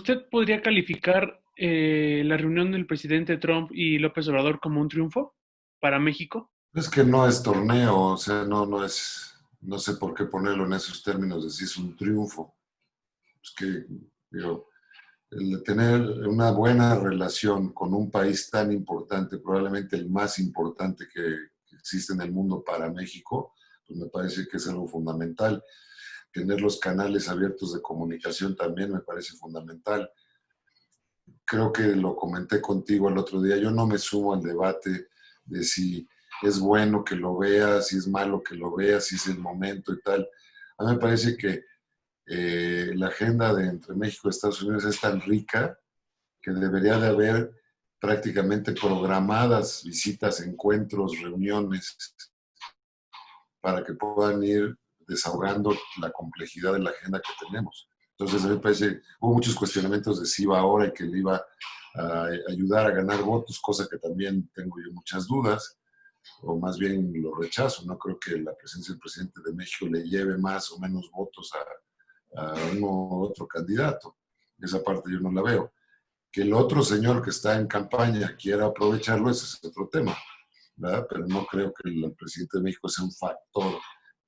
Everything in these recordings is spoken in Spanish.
¿Usted podría calificar la reunión del presidente Trump y López Obrador como un triunfo para México? Es que no es torneo, o sea, no es, no sé por qué ponerlo en esos términos de si es un triunfo. Es que, digo, el tener una buena relación con un país tan importante, probablemente el más importante que existe en el mundo para México, pues me parece que es algo fundamental. Tener los canales abiertos de comunicación también me parece fundamental. Creo que lo comenté contigo el otro día, yo no me sumo al debate de si es bueno que lo veas, si es malo que lo veas, si es el momento y tal. A mí me parece que la agenda de entre México y Estados Unidos es tan rica que debería de haber prácticamente programadas visitas, encuentros, reuniones para que puedan ir desahogando la complejidad de la agenda que tenemos. Entonces, a mí me parece, hubo muchos cuestionamientos de si iba ahora y que le iba a ayudar a ganar votos, cosa que también tengo yo muchas dudas, o más bien lo rechazo. No creo que la presencia del presidente de México le lleve más o menos votos a uno u otro candidato. Esa parte yo no la veo. Que el otro señor que está en campaña quiera aprovecharlo, ese es otro tema, ¿verdad? Pero no creo que el presidente de México sea un factor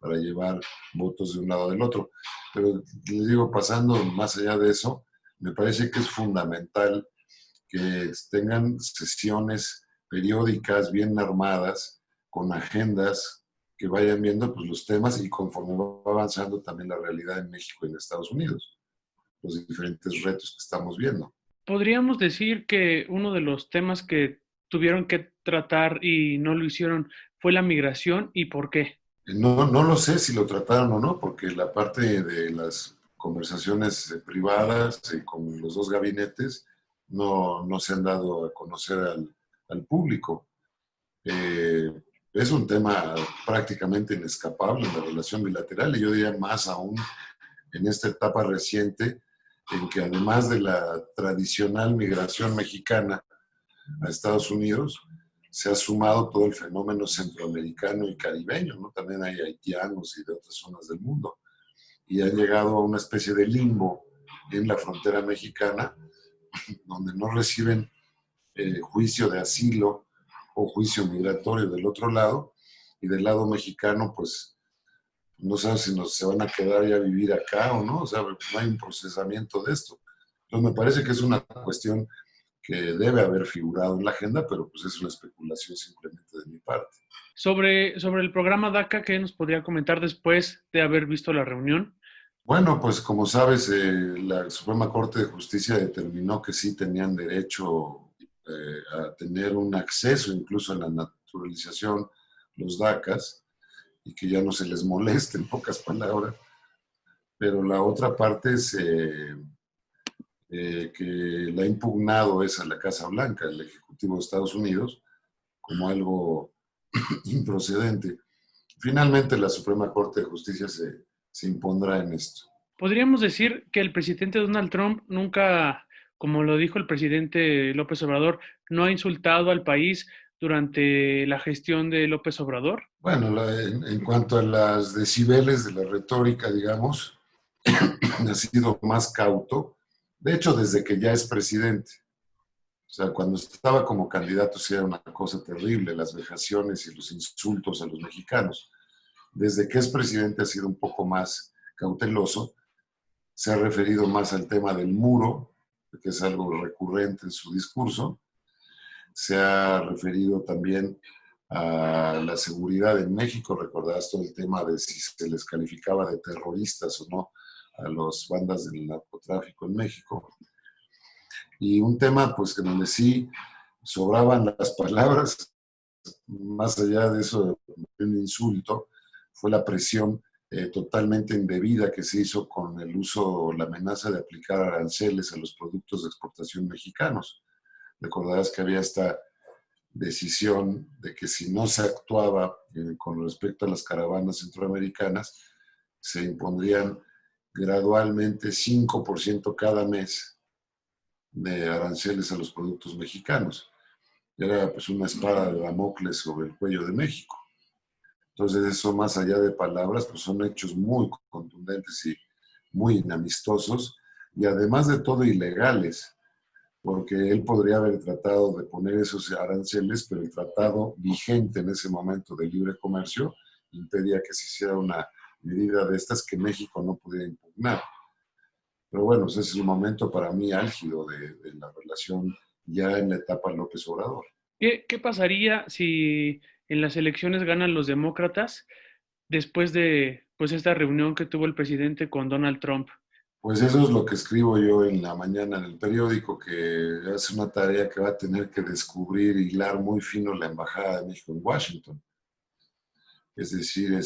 para llevar votos de un lado o del otro. Pero les digo, pasando más allá de eso, me parece que es fundamental que tengan sesiones periódicas bien armadas, con agendas que vayan viendo pues, los temas y conforme va avanzando también la realidad en México y en Estados Unidos, los diferentes retos que estamos viendo. Podríamos decir que uno de los temas que tuvieron que tratar y no lo hicieron fue la migración y por qué. No lo sé si lo trataron o no, porque la parte de las conversaciones privadas con los dos gabinetes no se han dado a conocer al público. Eh, es un tema prácticamente inescapable en la relación bilateral y yo diría más aún en esta etapa reciente en que además de la tradicional migración mexicana a Estados Unidos, se ha sumado todo el fenómeno centroamericano y caribeño, ¿no? También hay haitianos y de otras zonas del mundo. Y han llegado a una especie de limbo en la frontera mexicana, donde no reciben juicio de asilo o juicio migratorio del otro lado, y del lado mexicano, pues no saben si se van a quedar ya a vivir acá o no, o sea, no hay un procesamiento de esto. Entonces me parece que es una cuestión que debe haber figurado en la agenda, pero pues es una especulación simplemente de mi parte. Sobre el programa DACA, ¿qué nos podría comentar después de haber visto la reunión? Bueno, pues como sabes, la Suprema Corte de Justicia determinó que sí tenían derecho a tener un acceso incluso a la naturalización, los DACAs, y que ya no se les moleste, en pocas palabras. Pero la otra parte es que la ha impugnado es a la Casa Blanca, el Ejecutivo de Estados Unidos, como algo improcedente. Finalmente, la Suprema Corte de Justicia se impondrá en esto. Podríamos decir que el presidente Donald Trump nunca, como lo dijo el presidente López Obrador, no ha insultado al país durante la gestión de López Obrador. Bueno, en cuanto a las decibeles de la retórica, digamos, ha sido más cauto. De hecho, desde que ya es presidente. O sea, cuando estaba como candidato sí era una cosa terrible, las vejaciones y los insultos a los mexicanos. Desde que es presidente ha sido un poco más cauteloso, se ha referido más al tema del muro, que es algo recurrente en su discurso, se ha referido también a la seguridad en México, recordarás todo el tema de si se les calificaba de terroristas o no a las bandas del narcotráfico en México. Y un tema pues que donde sí sobraban las palabras, más allá de eso, un insulto, fue la presión totalmente indebida que se hizo con el uso, la amenaza de aplicar aranceles a los productos de exportación mexicanos. Recordarás que había esta decisión de que si no se actuaba con respecto a las caravanas centroamericanas, se impondrían gradualmente 5% cada mes de aranceles a los productos mexicanos. Era pues una espada de Damocles sobre el cuello de México. Entonces eso más allá de palabras, pues son hechos muy contundentes y muy inamistosos y además de todo ilegales, porque él podría haber tratado de poner esos aranceles, pero el tratado vigente en ese momento de libre comercio impedía que se hiciera una medida de estas que México no pudiera impugnar. Pero bueno, ese es un momento para mí álgido de la relación ya en la etapa López Obrador. ¿Qué pasaría si en las elecciones ganan los demócratas después de pues esta reunión que tuvo el presidente con Donald Trump? Pues eso es lo que escribo yo en la mañana en el periódico, que es una tarea que va a tener que descubrir, hilar muy fino la Embajada de México en Washington. Es decir,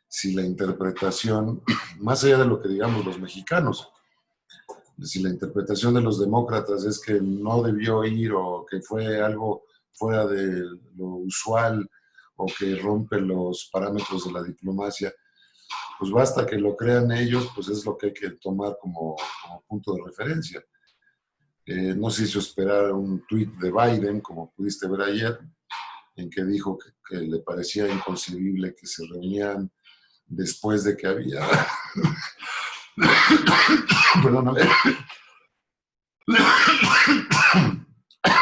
si la interpretación, más allá de lo que digamos los mexicanos, si la interpretación de los demócratas es que no debió ir o que fue algo fuera de lo usual o que rompe los parámetros de la diplomacia, pues basta que lo crean ellos, pues es lo que hay que tomar como punto de referencia. No se hizo esperar un tuit de Biden, como pudiste ver ayer, en que dijo que le parecía inconcebible que se reunieran después de que había, perdóname,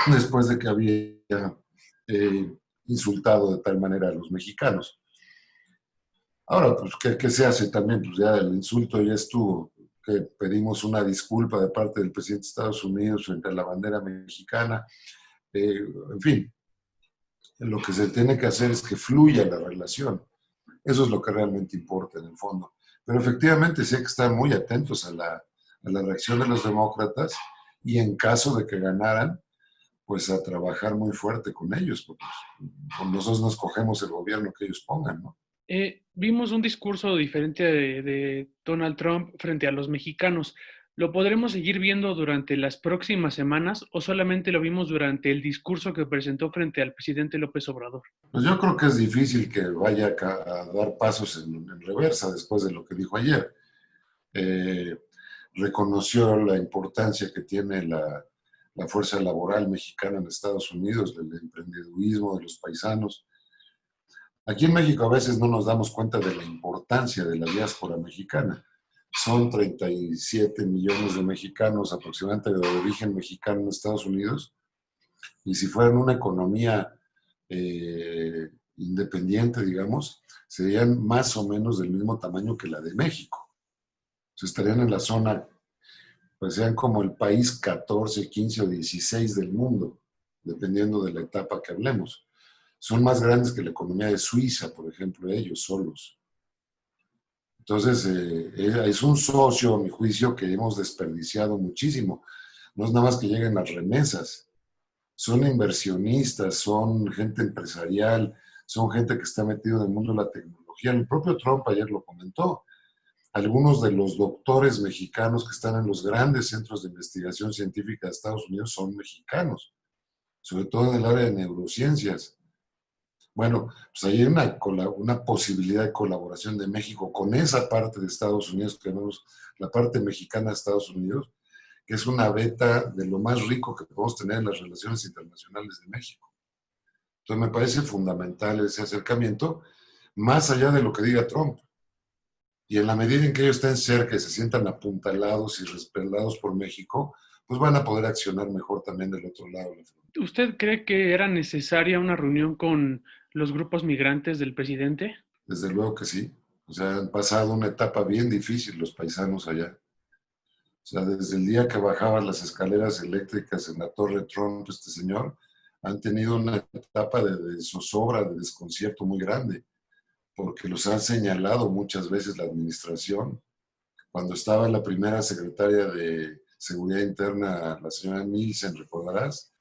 después de que había insultado de tal manera a los mexicanos. Ahora, pues, ¿qué se hace también? Pues ya el insulto ya estuvo, que pedimos una disculpa de parte del presidente de Estados Unidos frente a la bandera mexicana. En fin, lo que se tiene que hacer es que fluya la relación. Eso es lo que realmente importa en el fondo. Pero efectivamente sí hay que estar muy atentos a la reacción de los demócratas y en caso de que ganaran, pues a trabajar muy fuerte con ellos, porque pues, nosotros nos cogemos el gobierno que ellos pongan, ¿no? Vimos un discurso diferente de Donald Trump frente a los mexicanos. ¿Lo podremos seguir viendo durante las próximas semanas o solamente lo vimos durante el discurso que presentó frente al presidente López Obrador? Pues yo creo que es difícil que vaya a dar pasos en reversa después de lo que dijo ayer. Eh, Reconoció la importancia que tiene la fuerza laboral mexicana en Estados Unidos, del emprendedurismo de los paisanos. Aquí en México a veces no nos damos cuenta de la importancia de la diáspora mexicana. Son 37 millones de mexicanos aproximadamente de origen mexicano en Estados Unidos, y si fueran una economía independiente, digamos, serían más o menos del mismo tamaño que la de México. O sea, estarían en la zona, pues sean como el país 14, 15 o 16 del mundo, dependiendo de la etapa que hablemos. Son más grandes que la economía de Suiza, por ejemplo, ellos solos. Entonces, es un socio, a mi juicio, que hemos desperdiciado muchísimo. No es nada más que lleguen las remesas. Son inversionistas, son gente empresarial, son gente que está metida en el mundo de la tecnología. El propio Trump ayer lo comentó. Algunos de los doctores mexicanos que están en los grandes centros de investigación científica de Estados Unidos son mexicanos, sobre todo en el área de neurociencias. Bueno, pues hay una posibilidad de colaboración de México con esa parte de Estados Unidos, que vemos la parte mexicana de Estados Unidos, que es una beta de lo más rico que podemos tener en las relaciones internacionales de México. Entonces me parece fundamental ese acercamiento, más allá de lo que diga Trump. Y en la medida en que ellos estén cerca y se sientan apuntalados y respaldados por México, pues van a poder accionar mejor también del otro lado. ¿Usted cree que era necesaria una reunión con los grupos migrantes del presidente? Desde luego que sí. O sea, han pasado una etapa bien difícil los paisanos allá. O sea, desde el día que bajaban las escaleras eléctricas en la Torre Trump, este señor, han tenido una etapa de zozobra, de desconcierto muy grande, porque los han señalado muchas veces la administración. Cuando estaba la primera secretaria de Seguridad Interna, la señora Nielsen, recordarás,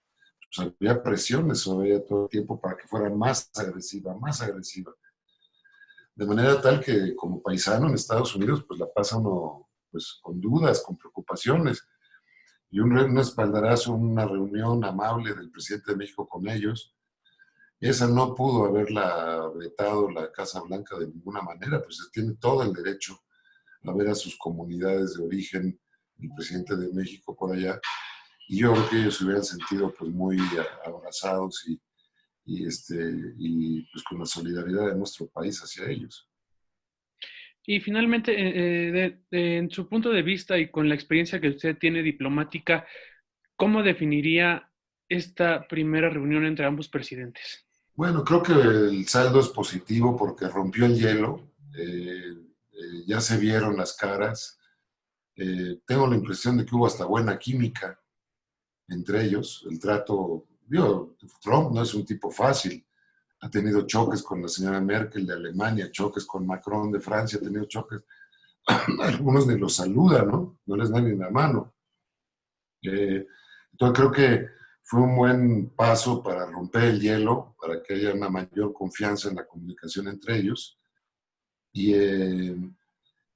pues había presiones sobre ella todo el tiempo para que fuera más agresiva, más agresiva. De manera tal que como paisano en Estados Unidos, pues la pasa uno pues, con dudas, con preocupaciones. Y un espaldarazo, una reunión amable del presidente de México con ellos, esa no pudo haberla vetado la Casa Blanca de ninguna manera, pues tiene todo el derecho a ver a sus comunidades de origen, el presidente de México por allá, y yo creo que ellos se hubieran sentido pues muy abrazados y pues con la solidaridad de nuestro país hacia ellos. Y finalmente, en su punto de vista y con la experiencia que usted tiene diplomática, ¿cómo definiría esta primera reunión entre ambos presidentes? Bueno, creo que el saldo es positivo porque rompió el hielo, ya se vieron las caras. Tengo la impresión de que hubo hasta buena química entre ellos. El trato, digo, Trump no es un tipo fácil. Ha tenido choques con la señora Merkel de Alemania, choques con Macron de Francia, ha tenido choques. Algunos ni los saludan, ¿no? No les dan ni la mano. Entonces creo que fue un buen paso para romper el hielo, para que haya una mayor confianza en la comunicación entre ellos y,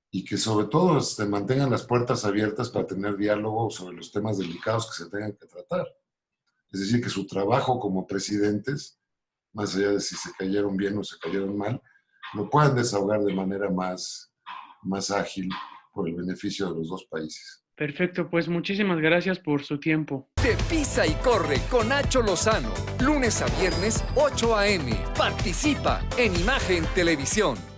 y que sobre todo se mantengan las puertas abiertas para tener diálogo sobre los temas delicados que se tengan que tratar. Es decir, que su trabajo como presidentes, más allá de si se cayeron bien o se cayeron mal, lo puedan desahogar de manera más ágil por el beneficio de los dos países. Perfecto, pues muchísimas gracias por su tiempo. De Pisa y Corre con Nacho Lozano, lunes a viernes 8 a.m. Participa en Imagen Televisión.